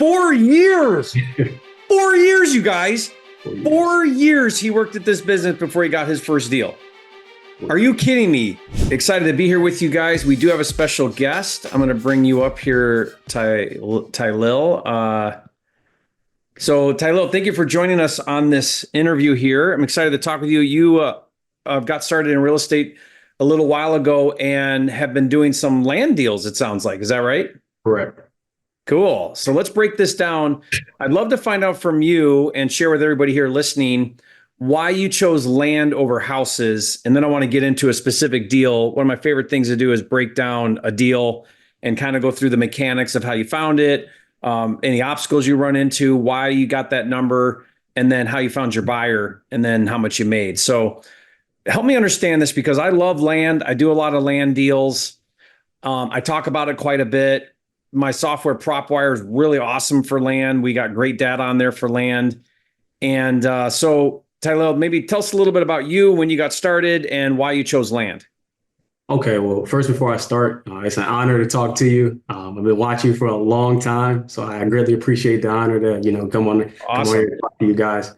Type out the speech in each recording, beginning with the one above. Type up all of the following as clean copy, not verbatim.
4 years. 4 years, you guys. 4 years he worked at this business before he got his first deal. Are you kidding me? Excited to be here with you guys. We do have a special guest. I'm going to bring you up here, Tylil. So Tylil, thank you for joining us on this interview here. I'm excited to talk with you. You got started in real estate a little while ago and have been doing some land deals, it sounds like. Is that right? Correct. Cool. So let's break this down. I'd love to find out from you and share with everybody here listening why you chose land over houses. And then I want to get into a specific deal. One of my favorite things to do is break down a deal and kind of go through the mechanics of how you found it, any obstacles you run into, why you got that number, and then how you found your buyer, and then how much you made. So help me understand this, because I love land. I do a lot of land deals. I talk about it quite a bit. My software PropWire is really awesome for land. We got great data on there for land. And so Tylil, maybe tell us a little bit about you, when you got started, and why you chose land. Okay, well, first, before I start, it's an honor to talk to you. I've been watching you for a long time, so I greatly appreciate the honor to, come on here and talk to you guys.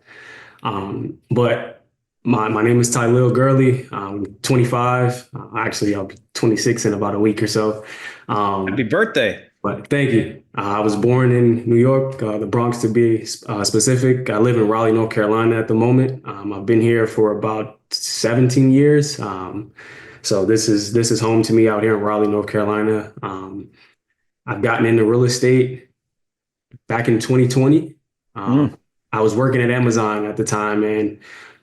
But my name is Tylil Gurley. I'm 25. Actually, I'll be 26 in about a week or so. Happy birthday. But thank you. I was born in New York, the Bronx to be specific. I live in Raleigh, North Carolina at the moment. I've been here for about 17 years. So this is home to me out here in Raleigh, North Carolina. I've gotten into real estate back in 2020. I was working at Amazon at the time, and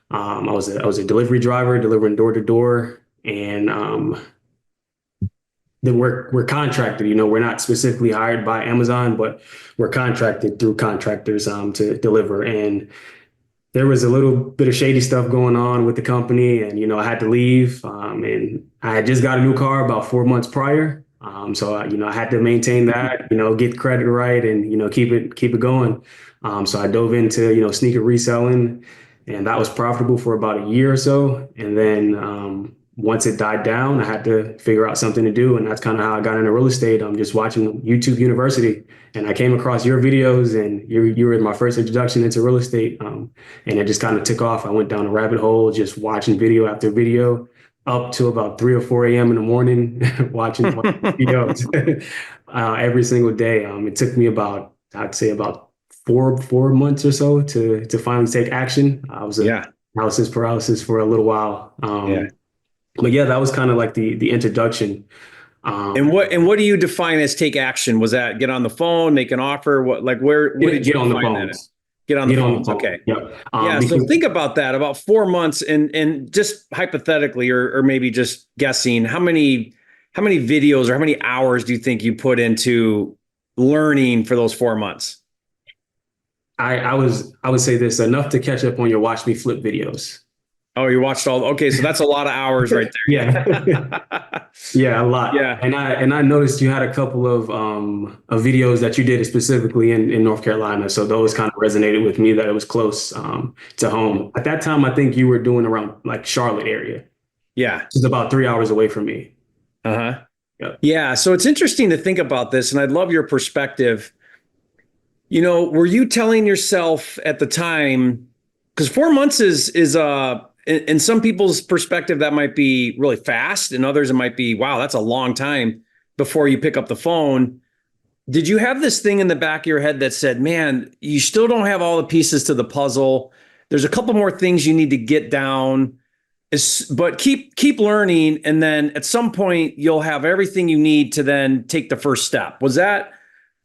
I was a delivery driver, delivering door to door, and then we're contracted. We're not specifically hired by Amazon, but we're contracted through contractors to deliver. And there was a little bit of shady stuff going on with the company, and I had to leave. And I had just got a new car about 4 months prior, so I had to maintain that, get credit right, and keep it going. So I dove into sneaker reselling, and that was profitable for about a year or so. And then once it died down, I had to figure out something to do. And that's kind of how I got into real estate. I'm just watching YouTube University, and I came across your videos, and you were my first introduction into real estate. And it just kind of took off. I went down a rabbit hole, just watching video after video up to about 3 or 4 a.m. in the morning, watching videos every single day. It took me I'd say about four months or so to finally take action. I was analysis paralysis for a little while. But yeah, that was kind of like the introduction. And what do you define as take action? Was that get on the phone, make an offer? What did you get on the phone? Get on the phone. Okay. Yep. So think about that. About 4 months, and just hypothetically, or maybe just guessing, how many videos or how many hours do you think you put into learning for those 4 months? I would say this, enough to catch up on your watch me flip videos. Oh, you watched all. Okay, so that's a lot of hours right there. Yeah, a lot. Yeah, and I noticed you had a couple of videos that you did specifically in North Carolina, so those kind of resonated with me, that it was close to home. At that time, I think you were doing around like Charlotte area. Yeah, it's about 3 hours away from me. Yeah. So it's interesting to think about this, and I'd love your perspective. Were you telling yourself at the time, because 4 months is in some people's perspective, that might be really fast. In others, it might be, wow, that's a long time before you pick up the phone. Did you have this thing in the back of your head that said, man, you still don't have all the pieces to the puzzle. There's a couple more things you need to get down, but keep learning. And then at some point you'll have everything you need to then take the first step.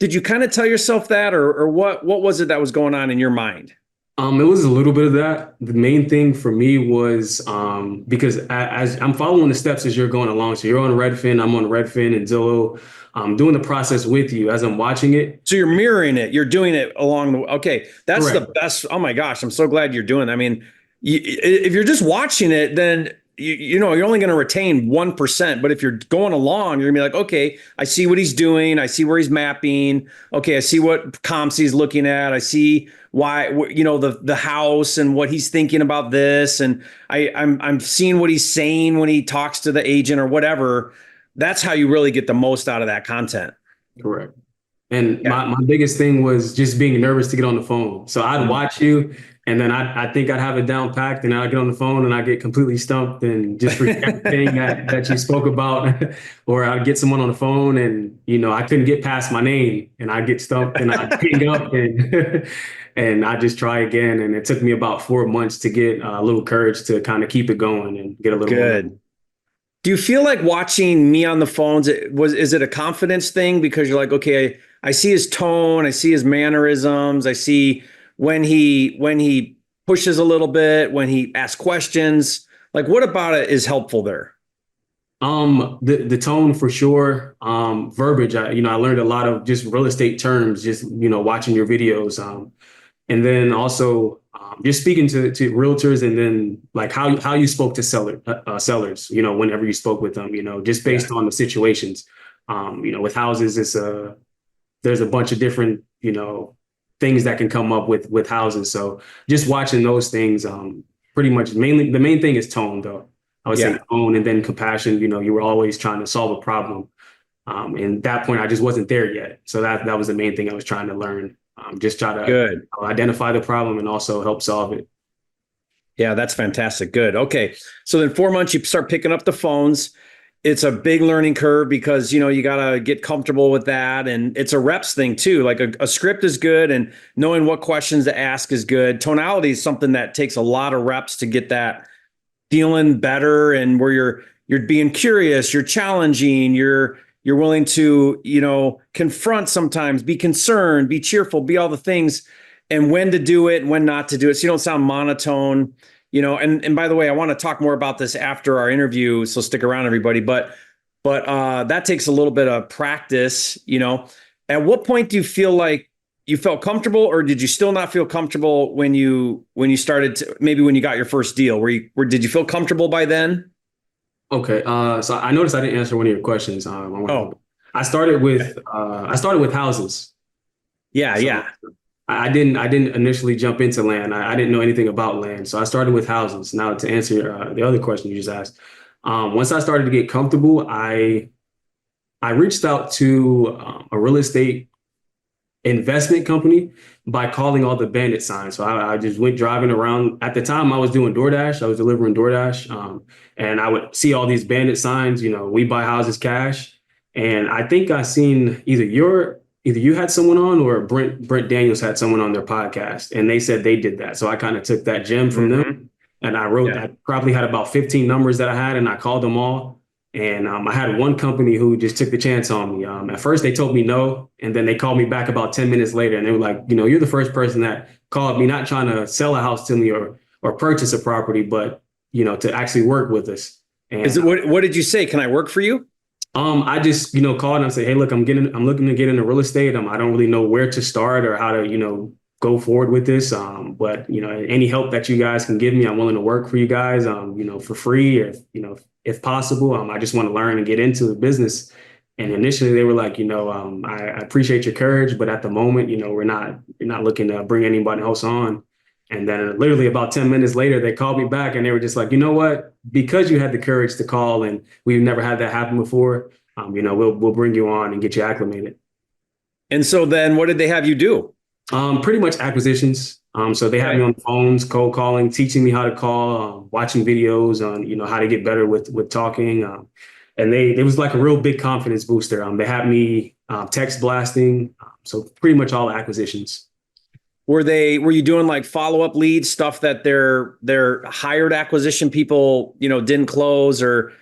Did you kind of tell yourself that, or what was it that was going on in your mind? It was a little bit of that. The main thing for me was because as I'm following the steps as you're going along. So you're on Redfin, I'm on Redfin and Zillow. I'm doing the process with you as I'm watching it. So you're mirroring it. You're doing it along the way. Okay, that's Correct. The best. Oh my gosh, I'm so glad you're doing it. I mean, if you're just watching it, then you're only going to retain 1%. But if you're going along, you're gonna be like, okay, I see what he's doing. I see where he's mapping. Okay, I see what comps he's looking at. I see why, the house and what he's thinking about this. And I'm seeing what he's saying when he talks to the agent or whatever. That's how you really get the most out of that content. Correct. And Yeah. my biggest thing was just being nervous to get on the phone. So I'd Mm. watch you, and then I think I'd have it down packed, and I'd get on the phone and I get completely stumped and just forget everything that you spoke about. Or I'd get someone on the phone and, I couldn't get past my name and I'd get stumped and I'd hang up and and I just try again. And it took me about 4 months to get a little courage to kind of keep it going and get a little momentum. Good. Do you feel like watching me on the phones, is it a confidence thing? Because you're like, okay, I see his tone, I see his mannerisms, I see when he pushes a little bit, when he asks questions. Like, what about it is helpful there? The tone for sure. Verbiage. I learned a lot of just real estate terms, just, watching your videos. And then also just speaking to realtors, and then like how you spoke to sellers, whenever you spoke with them, just Yeah. based on the situations. With houses, there's a bunch of different, things that can come up with houses. So just watching those things, pretty much mainly the main thing is tone though. I would say Yeah. tone, and then compassion. You were always trying to solve a problem. And at that point, I just wasn't there yet. So that was the main thing I was trying to learn. Just try to Good. identify the problem and also help solve it. Yeah, that's fantastic. Good. Okay. So then 4 months, you start picking up the phones. It's a big learning curve because, you got to get comfortable with that. And it's a reps thing too. Like a script is good and knowing what questions to ask is good. Tonality is something that takes a lot of reps to get that feeling better, and where you're being curious, you're challenging, you're willing to, confront sometimes, be concerned, be cheerful, be all the things, and when to do it and when not to do it. So you don't sound monotone, and by the way, I want to talk more about this after our interview. So stick around, everybody. But that takes a little bit of practice. At what point do you feel like you felt comfortable, or did you still not feel comfortable when you started to, maybe when you got your first deal? Did you feel comfortable by then? Okay. So I noticed I didn't answer one of your questions. Oh, I started with houses. yeah, So yeah. I didn't initially jump into land. I didn't know anything about land. So I started with houses. Now to answer the other question you just asked, once I started to get comfortable, I reached out to a real estate investment company by calling all the bandit signs. So I just went driving around. At the time, I was doing DoorDash. I was delivering DoorDash, and I would see all these bandit signs. We buy houses cash. And I think I seen either you had someone on, or Brent Daniels had someone on their podcast, and they said they did that. So I kind of took that gem from Hmm. them, and I wrote. Yeah. I probably had about 15 numbers that I had, and I called them all. And I had one company who just took the chance on me. At first, they told me no, and then they called me back about 10 minutes later, and they were like, you're the first person that called me, not trying to sell a house to me or purchase a property, but to actually work with us. Is And it what did you say? Can I work for you? I just called and say, hey, look, I'm looking to get into real estate. I don't really know where to start or how to go forward with this. But any help that you guys can give me, I'm willing to work for you guys. For free, if possible. I just want to learn and get into the business. And initially they were like, I appreciate your courage, but at the moment, we're not looking to bring anybody else on. And then literally about 10 minutes later, they called me back and they were just like, you know what? Because you had the courage to call and we've never had that happen before, we'll bring you on and get you acclimated. And so then what did they have you do? Pretty much acquisitions. So they had me on the phones, cold calling, teaching me how to call, watching videos on, how to get better with talking. And it was like a real big confidence booster. They had me text blasting. So pretty much all acquisitions. Were you doing like follow-up leads, stuff that their hired acquisition people, didn't close, or,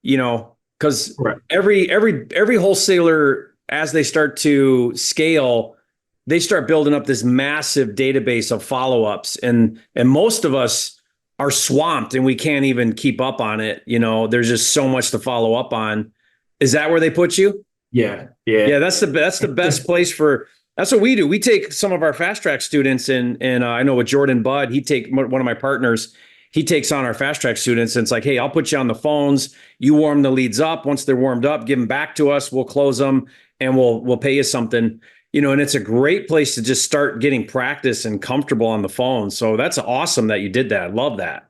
because Right. every wholesaler, as they start to scale, they start building up this massive database of follow-ups, and most of us are swamped and we can't even keep up on it. There's just so much to follow up on. Is that where they put you? Yeah. Yeah, that's the best place for. That's what we do. We take some of our fast track students, and I know with Jordan Budd, one of my partners. He takes on our fast track students, and it's like, hey, I'll put you on the phones. You warm the leads up. Once they're warmed up, give them back to us. We'll close them, and we'll pay you something. And it's a great place to just start getting practice and comfortable on the phone. So that's awesome that you did that. I love that.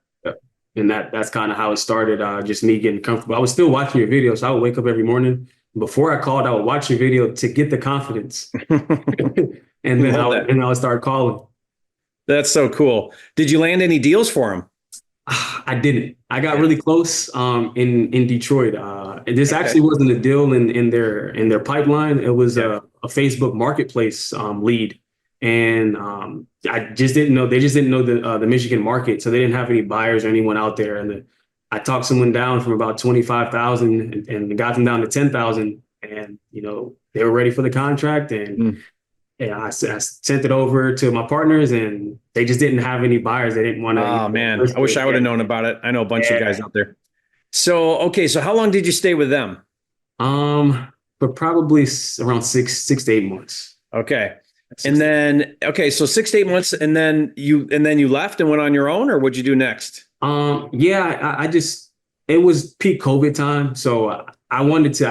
And that's kind of how it started. Just me getting comfortable. I was still watching your videos. So I would wake up every morning before I called, I would watch your video to get the confidence, and then Love that. I would start calling. That's so cool. Did you land any deals for him? I didn't. I got really close in Detroit. And this Okay. actually wasn't a deal in their pipeline. It was Yeah. a Facebook Marketplace lead, and I just didn't know. They just didn't know the Michigan market, so they didn't have any buyers or anyone out there. And I talked someone down from about 25,000 and got them down to 10,000, and they were ready for the contract. And Mm. yeah, I sent it over to my partners, and they just didn't have any buyers. They didn't want to. Oh man, I wish I would have known about it. I know a bunch of guys out there. So, okay, so how long did you stay with them? But probably around 6 to 8 months. Okay. And then, okay, so 6 to 8 months, and then you left and went on your own, or what'd you do next? Yeah, I just it was peak COVID time, so I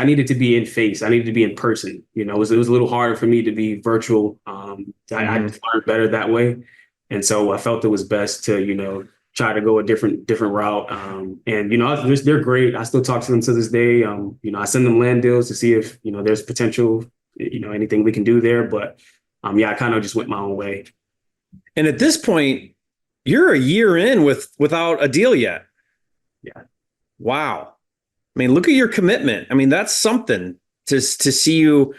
needed to be in face. I needed to be in person. It was a little harder for me to be virtual. I Mhm. learned better that way, and so I felt it was best to try to go a different route. And they're great. I still talk to them to this day. I send them land deals to see if there's potential, anything we can do there. But yeah, I kind of just went my own way. And at this point, you're a year in without a deal yet. Yeah. Wow. I mean, look at your commitment. I mean, that's something to see you.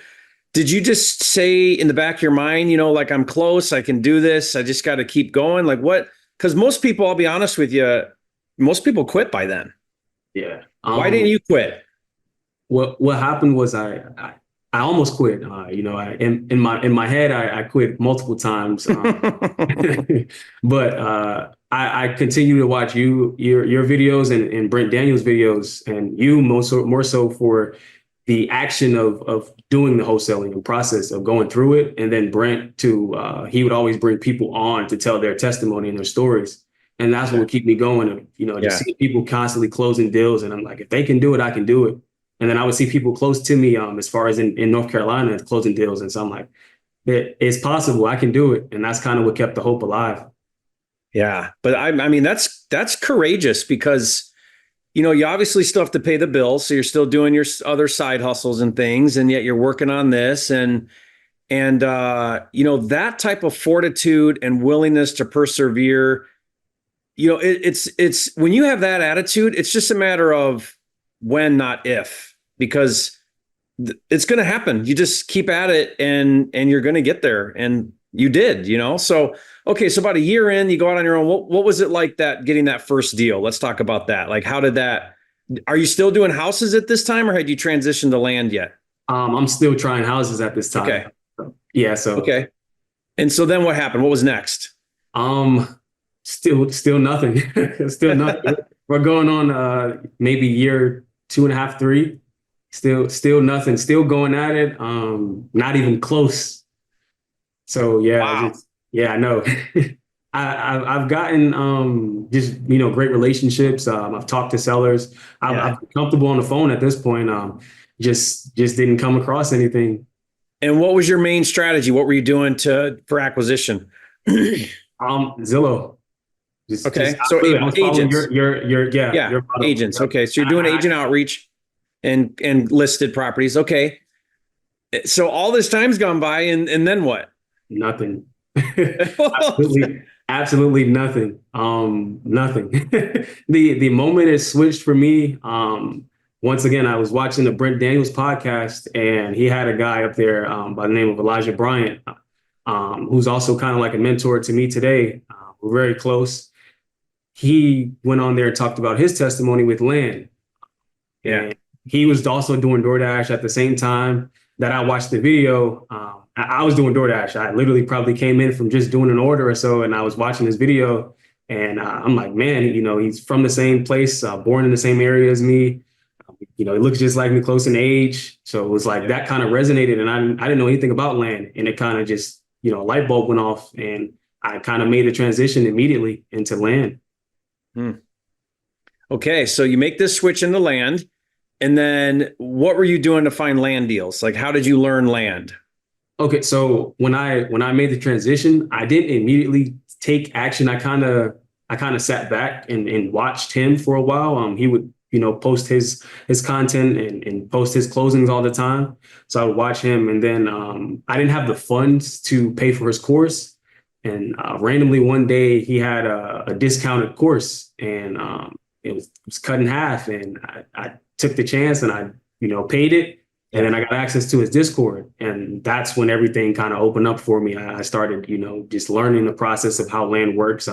Did you just say in the back of your mind, like, I'm close, I can do this, I just got to keep going? Like what? Because most people, I'll be honest with you, most people quit by then. Yeah. Why didn't you quit? What happened was I almost quit. In my head I quit multiple times. But I continue to watch your videos and Brent Daniels videos, and you more so for the action of doing the wholesaling and process of going through it. And then Brent he would always bring people on to tell their testimony and their stories. And that's what would keep me going. Just see people constantly closing deals. And I'm like, if they can do it, I can do it. And then I would see people close to me, as far as in North Carolina, closing deals. And so I'm like, it's possible, I can do it. And that's kind of what kept the hope alive. Yeah. But I mean, that's courageous because, you obviously still have to pay the bills. So you're still doing your other side hustles and things. And yet you're working on this. And that type of fortitude and willingness to persevere, it's when you have that attitude, it's just a matter of when, not if, because it's going to happen. You just keep at it and you're going to get there. And you did, so, okay. So about a year in, you go out on your own. What was it like getting that first deal? Let's talk about that. Like, how did that, are you still doing houses at this time, or had you transitioned to land yet? I'm still trying houses at this time. Okay. Yeah. So, okay. And so then what happened? What was next? Still nothing. Still nothing. We're going on maybe year 2.5, 3. Still nothing. Still going at it. Not even close. So yeah, Wow. I know. I've gotten just great relationships. I've talked to sellers. I'm comfortable on the phone at this point. Just didn't come across anything. And what was your main strategy? What were you doing for acquisition? Zillow. So agents. Your agents. Okay, so you're doing agent outreach and listed properties. Okay, so all this time's gone by, and then what? Nothing. Absolutely nothing. Nothing. The moment it switched for me. Once again, I was watching the Brent Daniels podcast, and he had a guy up there by the name of Elijah Bryant, who's also kind of like a mentor to me today. We're very close. He went on there and talked about his testimony with land. Yeah. And he was also doing DoorDash at the same time that I watched the video. I was doing DoorDash. I literally probably came in from just doing an order or so, and I was watching his video, and I'm like, man, he's from the same place, born in the same area as me. He looks just like me, close in age. So it was like that kind of resonated, and I didn't know anything about land, and it kind of just, a light bulb went off, and I kind of made the transition immediately into land. Okay, so you make this switch into land, and then what were you doing to find land deals? Like, how did you learn land? Okay, so when I made the transition, I didn't immediately take action. I kind of sat back and watched him for a while. He would post his content and post his closings all the time. So I would watch him, and then I didn't have the funds to pay for his course. And randomly one day he had a discounted course, and it was cut in half. And I took the chance, and I paid it. And then I got access to his Discord, and that's when everything kind of opened up for me. I started, just learning the process of how land works.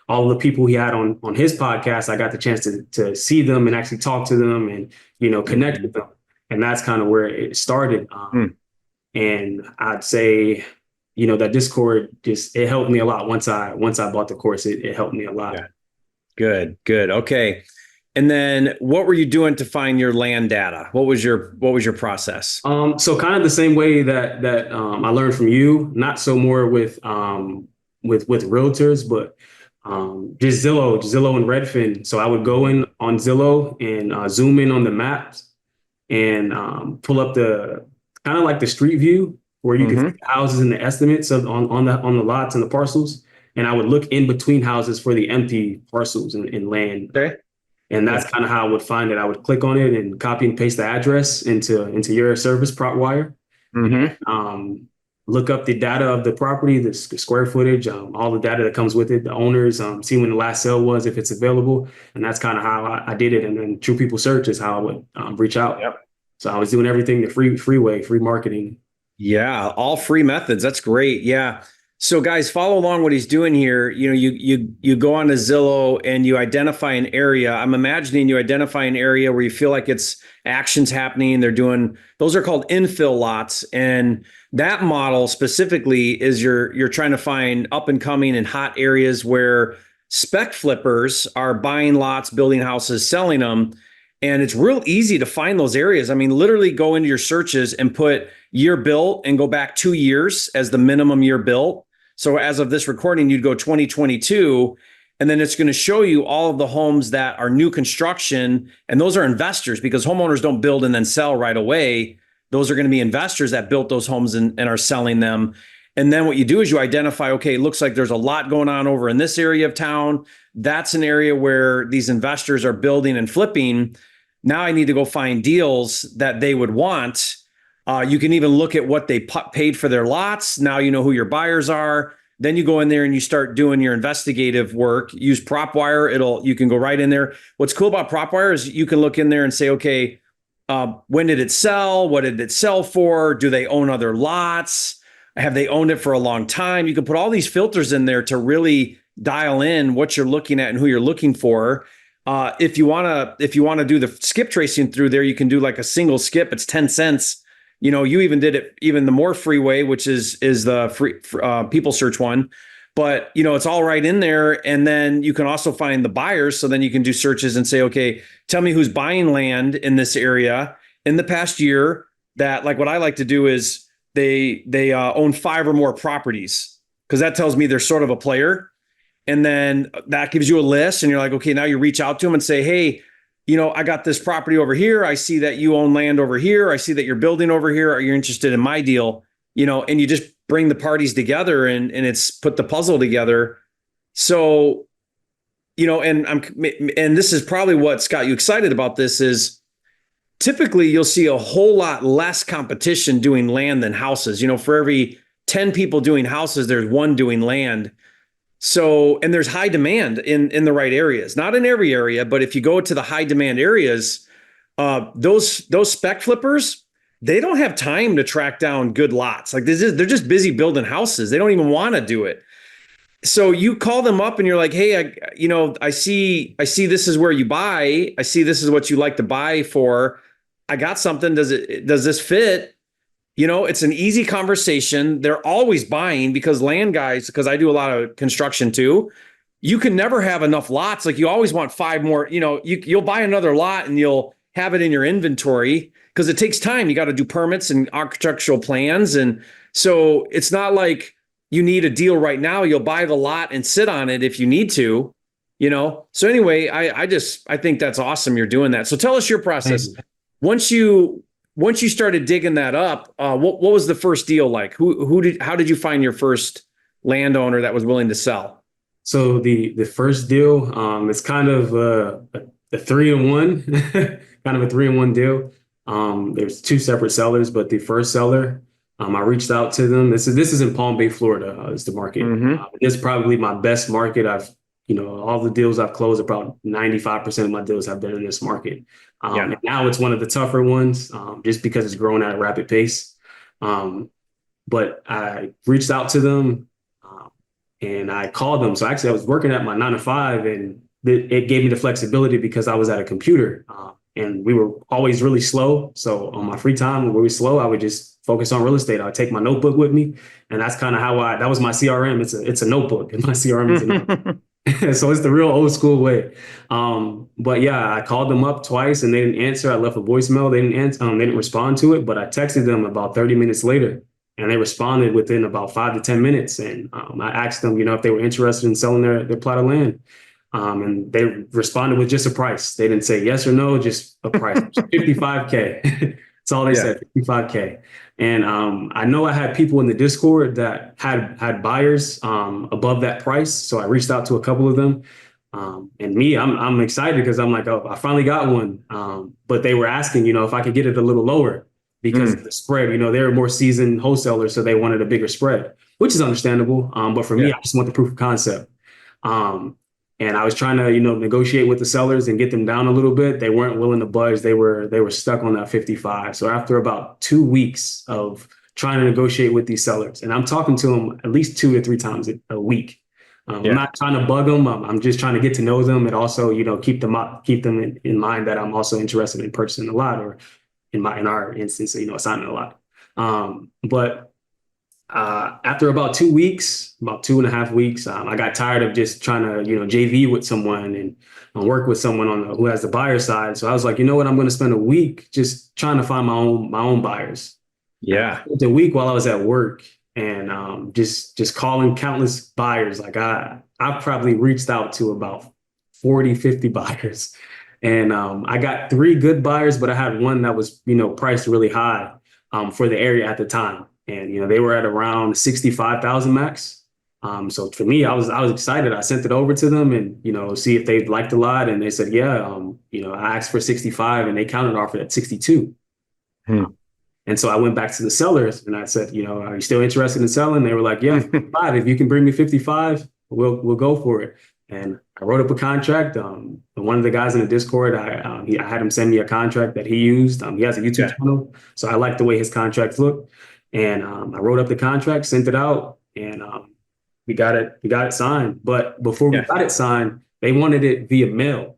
All the people he had on his podcast, I got the chance to see them and actually talk to them and, connect with them. And that's kind of where it started. And I'd say, that Discord it helped me a lot. Once I bought the course, it helped me a lot. Yeah. Good. Okay. And then what were you doing to find your land data? What was your process? So kind of the same way that I learned from you, not so more with realtors, but just Zillow and Redfin. So I would go in on Zillow and zoom in on the maps and pull up the kind of like the street view where you can see the houses and the estimates on the lots and the parcels. And I would look in between houses for the empty parcels in land. Okay. And that's kind of how I would find it. I would click on it and copy and paste the address into your service prop wire. Look up the data of the property, the square footage, all the data that comes with it, the owners, see when the last sale was, if it's available. And that's kind of how I did it. And then True People Search is how I would reach out. Yep. So I was doing everything the free way, free marketing. Yeah, all free methods. That's great. Yeah. So guys, follow along what he's doing here. You go on to Zillow and you identify an area. I'm imagining you identify an area where you feel like it's actions happening. Those are called infill lots. And that model specifically is you're trying to find up and coming and hot areas where spec flippers are buying lots, building houses, selling them. And it's real easy to find those areas. I mean, literally go into your searches and put year built and go back 2 years as the minimum year built. So as of this recording, you'd go 2022, and then it's going to show you all of the homes that are new construction. And those are investors, because homeowners don't build and then sell right away. Those are going to be investors that built those homes and are selling them. And then what you do is you identify, okay, it looks like there's a lot going on over in this area of town. That's an area where these investors are building and flipping. Now I need to go find deals that they would want. You can even look at what they paid for their lots. Now you know who your buyers are. Then you go in there and you start doing your investigative work. Use PropWire. You can go right in there. What's cool about PropWire is you can look in there and say, okay, when did it sell? What did it sell for? Do they own other lots? Have they owned it for a long time? You can put all these filters in there to really dial in what you're looking at and who you're looking for. If you want to do the skip tracing through there, you can do like a single skip. It's 10 cents. You even did it even the more free way, which is the free People Search one. But, it's all right in there. And then you can also find the buyers. So then you can do searches and say, okay, tell me who's buying land in this area in the past year. That, like, what I like to do is they own 5 or more properties, because that tells me they're sort of a player. And then that gives you a list, and you're like, okay, now you reach out to them and say, hey, I got this property over here. I see that you own land over here. I see that you're building over here. Are you interested in my deal? And you just bring the parties together and it's put the puzzle together. So, and this is probably what's got you excited about this is typically you'll see a whole lot less competition doing land than houses. For every 10 people doing houses, there's 1 doing land. So, and there's high demand in the right areas, not in every area, but if you go to the high demand areas, those spec flippers, they don't have time to track down good lots. Like they're just busy building houses. They don't even want to do it. So you call them up and you're like, hey, I see this is where you buy. I see this is what you like to buy for. I got something. Does this fit? It's an easy conversation. They're always buying, because land guys, because I do a lot of construction too. You can never have enough lots. Like you always want 5 more, you'll buy another lot and you'll have it in your inventory, because it takes time. You got to do permits and architectural plans. And so it's not like you need a deal right now. You'll buy the lot and sit on it if you need to, So anyway, I think that's awesome. You're doing that. So tell us your process. Once you started digging that up, what was the first deal like? How did you find your first landowner that was willing to sell? So the first deal, it's kind of the 3-in-1, kind of a 3-in-1 deal. There's two separate sellers, but the first seller, I reached out to them. This is in Palm Bay, Florida, is the market. Mm-hmm. This is probably my best market. All the deals I've closed, about 95% of my deals have been in this market. And now it's one of the tougher ones, just because it's growing at a rapid pace. But I reached out to them, and I called them. So actually, I was working at my 9 to 5, and it gave me the flexibility because I was at a computer, and we were always really slow. So on my free time, when we were slow, I would just focus on real estate. I would take my notebook with me, and that's kind of how that was my CRM. It's a notebook, and my CRM is a notebook. So it's the real old school way. But yeah, I called them up twice and they didn't answer. I left a voicemail. They didn't answer. They didn't respond to it, but I texted them about 30 minutes later, and they responded within about 5 to 10 minutes. And I asked them, if they were interested in selling their plot of land. And they responded with just a price. They didn't say yes or no, just a price, 55K. That's all they said, 55K. And I know I had people in the Discord that had buyers above that price. So I reached out to a couple of them. And me, I'm excited because I'm like, oh, I finally got one. But they were asking, if I could get it a little lower because of the spread. They're more seasoned wholesalers, so they wanted a bigger spread, which is understandable. But for me, I just want the proof of concept. And I was trying to, negotiate with the sellers and get them down a little bit. They weren't willing to budge. They were stuck on that 55. So after about 2 weeks of trying to negotiate with these sellers, and I'm talking to them at least 2 to 3 times a week. I'm not trying to bug them. I'm just trying to get to know them and also, keep them in mind that I'm also interested in purchasing a lot, or in our instance, assigning a lot. But after about 2 weeks, about 2.5 weeks, I got tired of just trying to, JV with someone and work with someone who has the buyer side. So I was like, you know what, I'm going to spend a week just trying to find my own buyers. Yeah. The week while I was at work, and just calling countless buyers. Like I've probably reached out to about 40, 50 buyers, and I got 3 good buyers, but I had one that was, priced really high for the area at the time. And, they were at around 65,000 max. So for me, I was excited. I sent it over to them and, see if they liked a lot. And they said, yeah, I asked for 65 and they counted offered at 62. And so I went back to the sellers and I said, are you still interested in selling? They were like, yeah, 55. If you can bring me 55, we'll go for it. And I wrote up a contract. One of the guys in the Discord, I had him send me a contract that he used. He has a YouTube channel. So I like the way his contracts look. And I wrote up the contract, sent it out, and we got it signed. But before we got it signed, they wanted it via mail.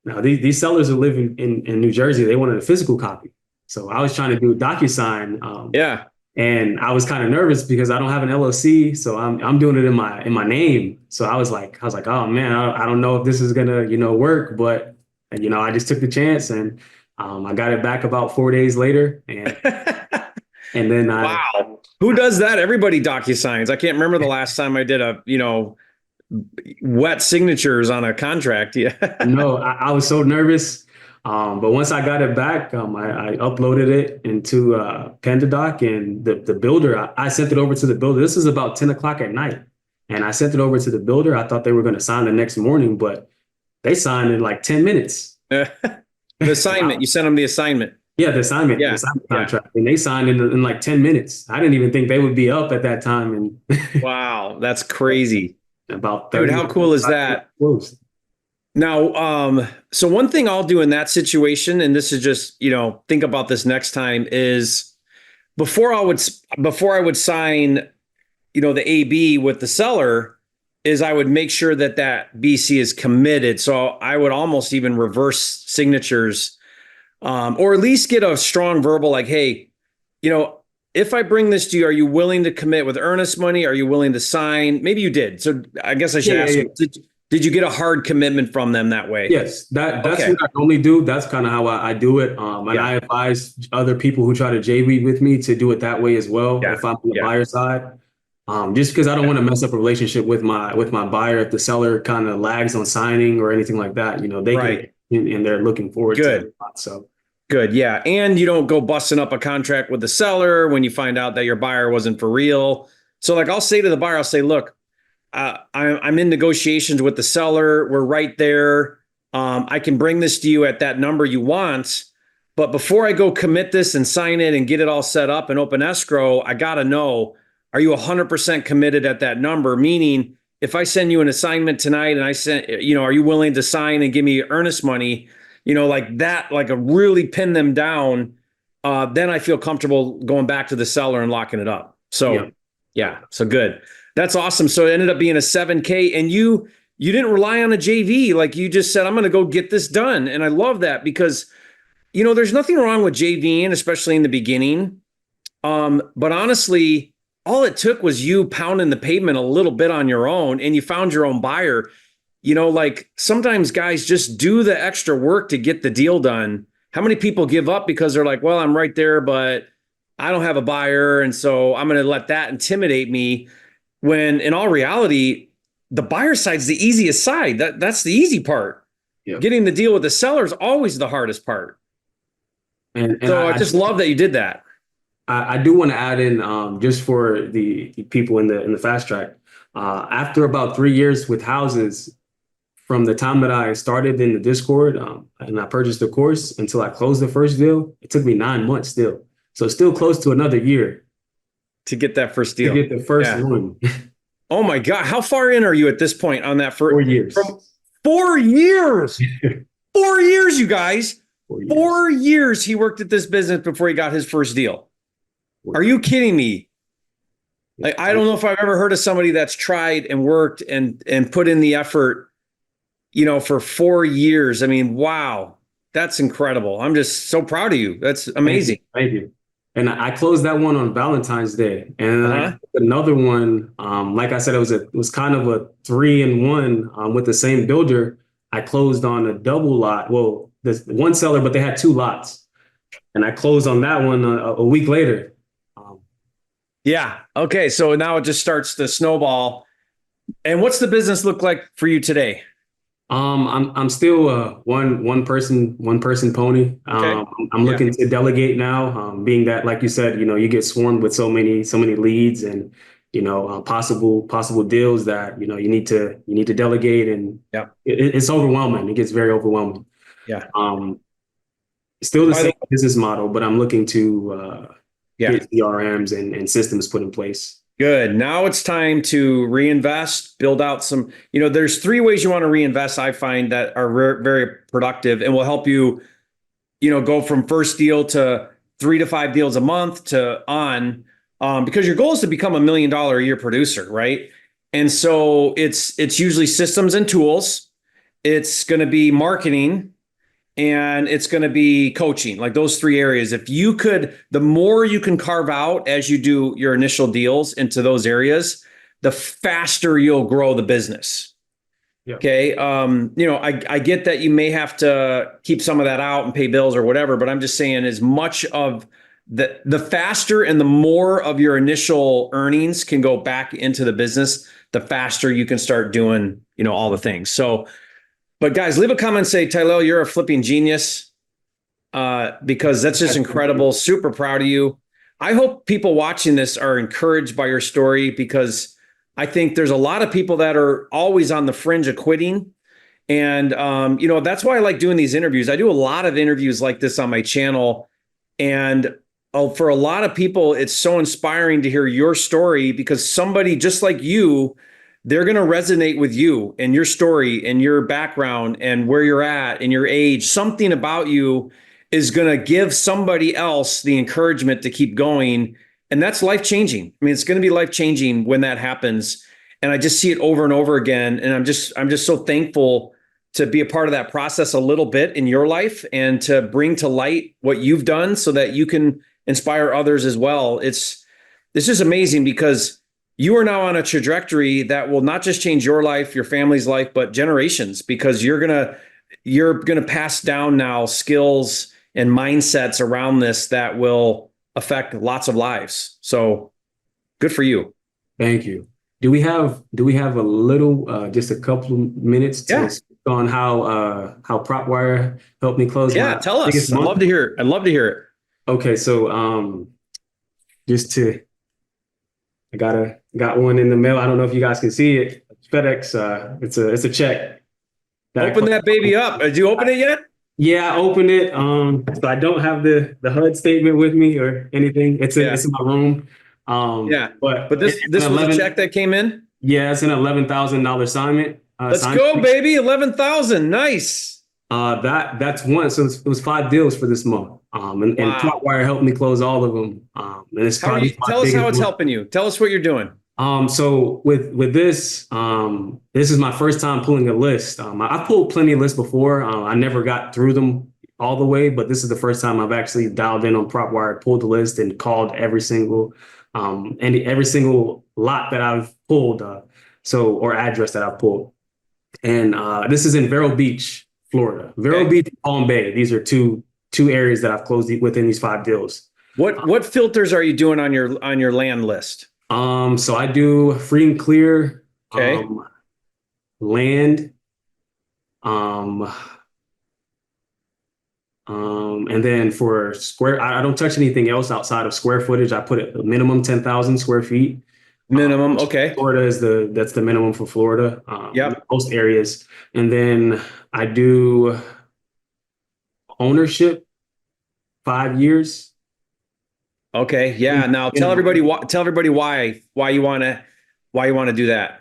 Now these sellers are living in New Jersey. They wanted a physical copy. So I was trying to do a DocuSign. And I was kind of nervous because I don't have an LLC, so I'm doing it in my name. So I was like, oh man, I don't know if this is gonna work, but I just took the chance, and I got it back about 4 days later, and. And then wow, who does that? Everybody DocuSigns. I can't remember the last time I did a wet signatures on a contract. Yeah, no, I was so nervous, but once I got it back, I uploaded it into PandaDoc, and the builder. I sent it over to the builder. This is about 10 o'clock at night, and I sent it over to the builder. I thought they were going to sign the next morning, but they signed in like 10 minutes. The assignment. You sent them the assignment. Yeah, the assignment contract, and they signed in like 10 minutes. I didn't even think they would be up at that time. And wow, that's crazy. About 30. Dude, how cool is that? Now, so one thing I'll do in that situation, and this is just, think about this next time, is before I would sign, the AB with the seller, is I would make sure that BC is committed. So I would almost even reverse signatures. Or at least get a strong verbal like, hey, if I bring this to you, are you willing to commit with earnest money? Are you willing to sign? Maybe you did. So I guess I should ask you, did you get a hard commitment from them that way? Yes, that's what I normally do. That's kind of how I do it. And I advise other people who try to JV with me to do it that way as well. If I'm on the buyer side, just because I don't want to mess up a relationship with my buyer. If the seller kind of lags on signing or anything like that, they can, and they're looking forward to it. So. Good. Yeah. And you don't go busting up a contract with the seller when you find out that your buyer wasn't for real. So like I'll say to the buyer, look, I'm in negotiations with the seller. We're right there. I can bring this to you at that number you want. But before I go commit this and sign it and get it all set up and open escrow, I got to know, are you 100% committed at that number? Meaning, if I send you an assignment tonight and I send, are you willing to sign and give me earnest money, like that, like a really pin them down, then I feel comfortable going back to the seller and locking it up. So yeah, so good. That's awesome. So it ended up being a 7K, and you didn't rely on a JV. Like you just said, I'm going to go get this done. And I love that because, there's nothing wrong with JVing, especially in the beginning. But honestly, all it took was you pounding the pavement a little bit on your own, and you found your own buyer. Like sometimes guys just do the extra work to get the deal done. How many people give up because they're like, well, I'm right there, but I don't have a buyer. And so I'm going to let that intimidate me, when in all reality, the buyer side's the easiest side. That's the easy part. Yep. Getting the deal with the seller is always the hardest part. And so I just love that you did that. I do want to add in, just for the people in the fast track, after about 3 years with houses, from the time that I started in the Discord, and I purchased the course until I closed the first deal, it took me 9 months still. So still close to another year to get that first deal. To get the first one. Oh my God. How far in are you at this point on that? 4 years. 4 years. 4 years, you guys. 4 years he worked at this business before he got his first deal. Are you kidding me? Like, I don't know if I've ever heard of somebody that's tried and worked and put in the effort, for 4 years. I mean, wow, that's incredible. I'm just so proud of you. That's amazing. Thank you. And I closed that one on Valentine's Day, and I another one. Like I said, it was kind of a 3-in-1 with the same builder. I closed on a double lot. Well, there's one seller, but they had 2 lots, and I closed on that one a week later. Yeah. Okay. So now it just starts to snowball. And what's the business look like for you today? I'm still a one person pony. Okay. I'm looking to delegate now, being that, like you said, you get swarmed with so many leads and possible deals that you need to delegate, and it's overwhelming. It gets very overwhelming. Yeah. Still the same business model, but I'm looking to get CRMs and systems put in place. Good. Now it's time to reinvest, build out some, there's 3 ways you want to reinvest, I find, that are very productive and will help you, go from first deal to 3 to 5 deals a month to on, because your goal is to become $1 million a year producer, right? And so it's usually systems and tools. It's going to be marketing, and it's going to be coaching, like those 3 areas. If you could, the more you can carve out as you do your initial deals into those areas, the faster you'll grow the business. Yeah. Okay. I get that you may have to keep some of that out and pay bills or whatever, but I'm just saying, as much of the faster and the more of your initial earnings can go back into the business, the faster you can start doing, all the things. So, but guys, leave a comment and say, Tylil, you're a flipping genius, because that's just incredible. Super proud of you. I hope people watching this are encouraged by your story, because I think there's a lot of people that are always on the fringe of quitting. And, that's why I like doing these interviews. I do a lot of interviews like this on my channel. And for a lot of people, it's so inspiring to hear your story, because somebody just like you, they're going to resonate with you and your story and your background and where you're at and your age. Something about you is going to give somebody else the encouragement to keep going. And that's life-changing. I mean, it's going to be life-changing when that happens. And I just see it over and over again. And I'm just so thankful to be a part of that process a little bit in your life, and to bring to light what you've done so that you can inspire others as well. It's just amazing, because you are now on a trajectory that will not just change your life, your family's life, but generations, because you're going to pass down now skills and mindsets around this that will affect lots of lives. So good for you. Thank you. Do we have a little, just a couple of minutes to speak on how PropWire helped me close? Yeah, tell us. I'd love to hear it. Okay, so I got one in the mail. I don't know if you guys can see it. FedEx. It's a check. Open that baby up. Did you open it yet? Yeah, I opened it. So I don't have the HUD statement with me or anything. It's in my room. Yeah. But But this an was a 11. check that came in? Yeah, it's an $11,000 assignment. Let's go, baby. 11,000. Nice. That's one. So it was 5 deals for this month. And Wow. Trotwire helped me close all of them. And it's How are you? probably my Tell us how biggest it's one. helping you. Tell us what you're doing. So with this, this is my first time pulling a list. I've pulled plenty of lists before. I never got through them all the way, but this is the first time I've actually dialed in on PropWire, pulled the list, and called every single lot that I've pulled, or address that I've pulled. And this is in Vero Beach, Florida. Vero Beach, Palm Bay. These are two areas that I've closed within these 5 deals. What filters are you doing on your land list? So I do free and clear, Okay. land, and then for square, I don't touch anything else outside of square footage. I put a minimum 10,000 square feet. Minimum. Okay. Florida that's the minimum for Florida. Yep. Most areas, and then I do ownership, 5 years. Okay. Yeah. Now tell everybody why you want to do that.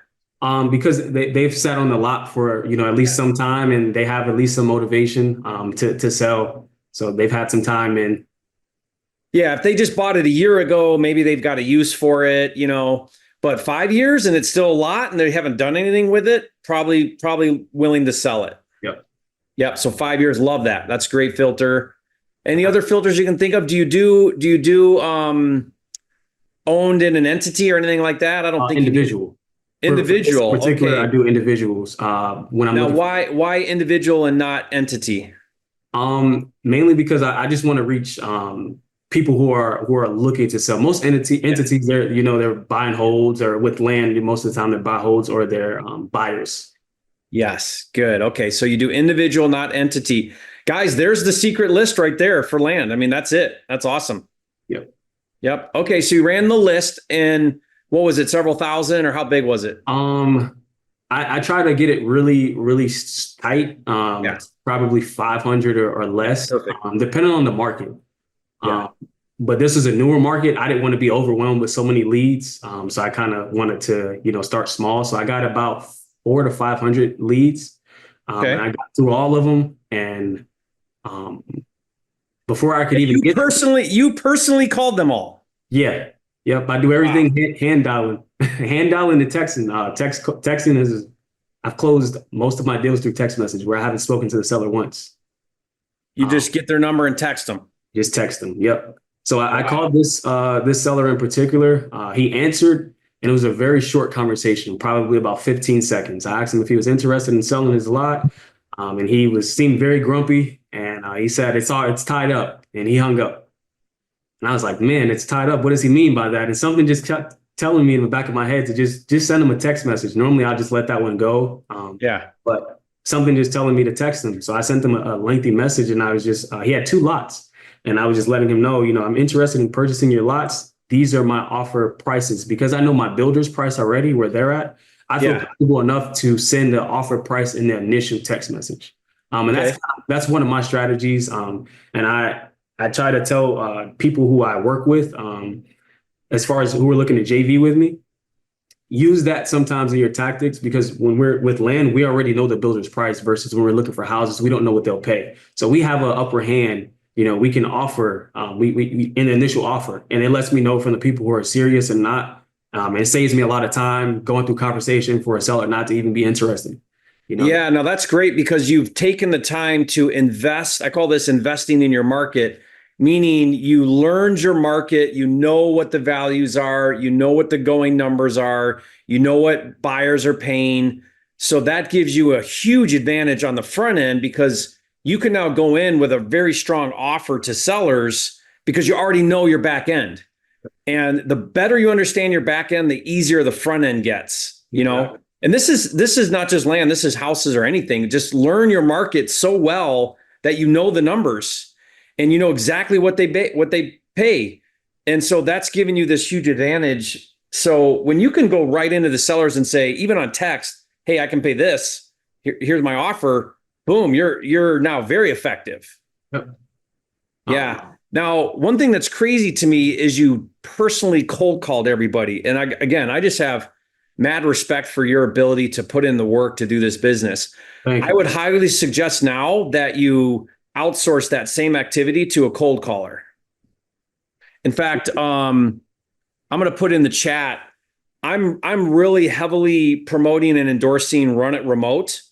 Because they've sat on the lot for, at least some time, and they have at least some motivation to sell. So they've had some time in. Yeah, if they just bought it a year ago, maybe they've got a use for it, but 5 years and it's still a lot and they haven't done anything with it, probably willing to sell it. Yep. Yep. So 5 years, love that. That's a great filter. Any other filters you can think of? Do you do owned in an entity or anything like that? I don't think individual. Individual. For this particular, okay. I do individuals. When I'm now, looking why individual and not entity? Mainly because I just want to reach people who are looking to sell. Most entities, they're buying holds, or with land. Most of the time, they're buy holds or they're buyers. Yes, good. Okay, so you do individual, not entity. Guys, there's the secret list right there for land. I mean, that's it. That's awesome. Yep. Okay, so you ran the list, and what was it? Several thousand, or how big was it? I try to get it really, really tight. Probably 500 or less, depending on the market. Yeah. But this is a newer market. I didn't want to be overwhelmed with so many leads. So I kind of wanted to, start small. So I got about 400 to 500 leads. And I got through all of them. And before I could even you personally called them all. Yeah. Yep. I do everything hand dialing, and texting. Texting is, I've closed most of my deals through text message where I haven't spoken to the seller once. You just get their number and text them. Just text them. Yep. So I called this seller in particular. He answered, and it was a very short conversation, probably about 15 seconds. I asked him if he was interested in selling his lot, and he seemed very grumpy. And he said, it's tied up, and he hung up. And I was like, man, it's tied up. What does he mean by that? And something just kept telling me in the back of my head to just send him a text message. Normally, I'll just let that one go. But something just telling me to text him. So I sent him a lengthy message, and I was just, he had 2 lots. And I was just letting him know, I'm interested in purchasing your lots. These are my offer prices. Because I know my builder's price already, where they're at. I feel comfortable enough to send the offer price in the initial text message. And that's one of my strategies. And I try to tell people who I work with, as far as who are looking to JV with me, use that sometimes in your tactics, because when we're with land, we already know the builder's price versus when we're looking for houses, we don't know what they'll pay. So we have an upper hand. We can offer we in the initial offer, and it lets me know from the people who are serious and not. It saves me a lot of time going through conversation for a seller not to even be interested. Yeah, no, that's great because you've taken the time to invest. I call this investing in your market, meaning you learned your market, you know what the values are, you know what the going numbers are, you know what buyers are paying. So that gives you a huge advantage on the front end because you can now go in with a very strong offer to sellers because you already know your back end. And the better you understand your back end, the easier the front end gets, And this is not just land, this is houses or anything. Just learn your market so well that you know the numbers and you know exactly what they pay. And so that's giving you this huge advantage. So when you can go right into the sellers and say, even on text, hey, I can pay this, here's my offer. Boom, you're now very effective. Yep. Yeah. Now, one thing that's crazy to me is you personally cold called everybody. And I just have mad respect for your ability to put in the work to do this business. Thank I you. would highly suggest now that you outsource that same activity to a cold caller. In fact, I'm going to put in the chat. I'm really heavily promoting and endorsing Run It Remote.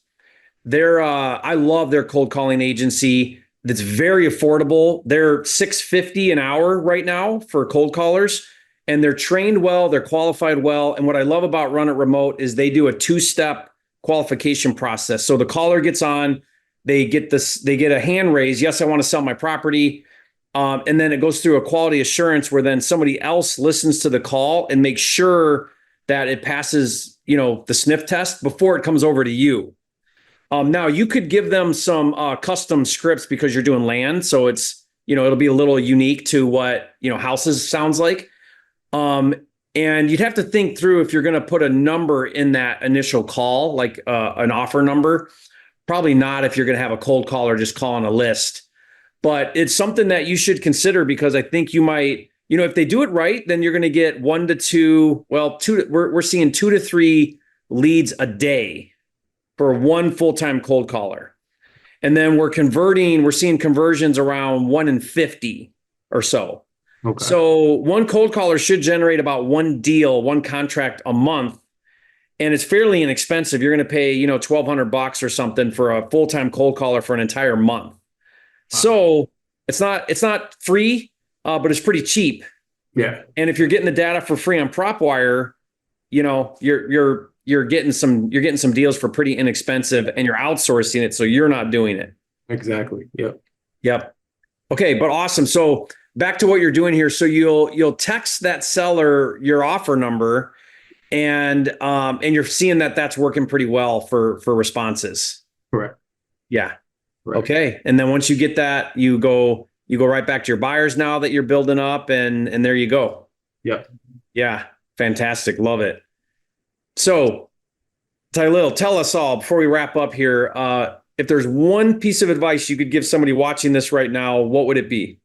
I love their cold calling agency. That's very affordable. They're $650 an hour right now for cold callers, and they're trained well, they're qualified well. And what I love about Run It Remote is they do a 2-step qualification process. So the caller gets on, they get a hand raise. Yes, I want to sell my property. And then it goes through a quality assurance where then somebody else listens to the call and makes sure that it passes, the sniff test before it comes over to you. Now you could give them some custom scripts because you're doing land. So it's, it'll be a little unique to what, houses sounds like. And you'd have to think through if you're going to put a number in that initial call, like an offer number. Probably not if you're going to have a cold caller just calling a list. But it's something that you should consider because I think you might, if they do it right, then you're going to get 1 to 2, we're seeing 2 to 3 leads a day for one full-time cold caller. And then we're seeing conversions around 1 in 50 or so. Okay. So one cold caller should generate about one deal, one contract a month. And it's fairly inexpensive. You're going to pay, $1,200 or something for a full-time cold caller for an entire month. Wow. So it's not free, but it's pretty cheap. Yeah. And if you're getting the data for free on PropWire, you're getting some deals for pretty inexpensive, and you're outsourcing it, so you're not doing it. Exactly. Yep. Okay, but awesome. So back to what you're doing here. So you'll text that seller your offer number, and you're seeing that that's working pretty well for responses. Correct. Yeah. Correct. Okay. And then once you get that, you go right back to your buyers now that you're building up, and there you go. Yep. Yeah. Fantastic. Love it. So, Tylil, tell us all before we wrap up here, if there's one piece of advice you could give somebody watching this right now, what would it be?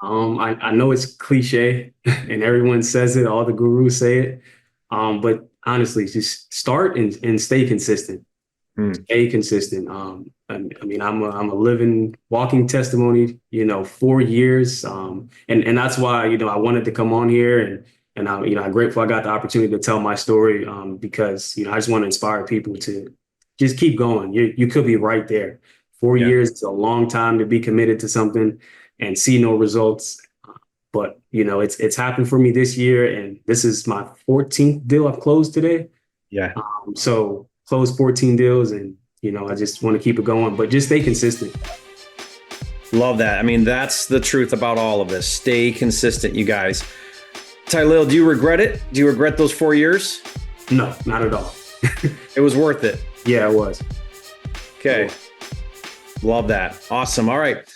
I know it's cliche and everyone says it, all the gurus say it. But honestly, just start and stay consistent. Stay consistent. I mean, I'm a living, walking testimony, 4 years. And that's why, I wanted to come on here and I'm grateful I got the opportunity to tell my story because, I just want to inspire people to just keep going. You could be right there. 4 years is a long time to be committed to something and see no results. But, it's happened for me this year, and this is my 14th deal I've closed today. Yeah. So closed 14 deals, and, I just want to keep it going, but just stay consistent. Love that. I mean, that's the truth about all of this. Stay consistent, you guys. Tylil, do you regret it? Do you regret those 4 years? No, not at all. It was worth it. Yeah, it was. Okay. Love that. Awesome. All right.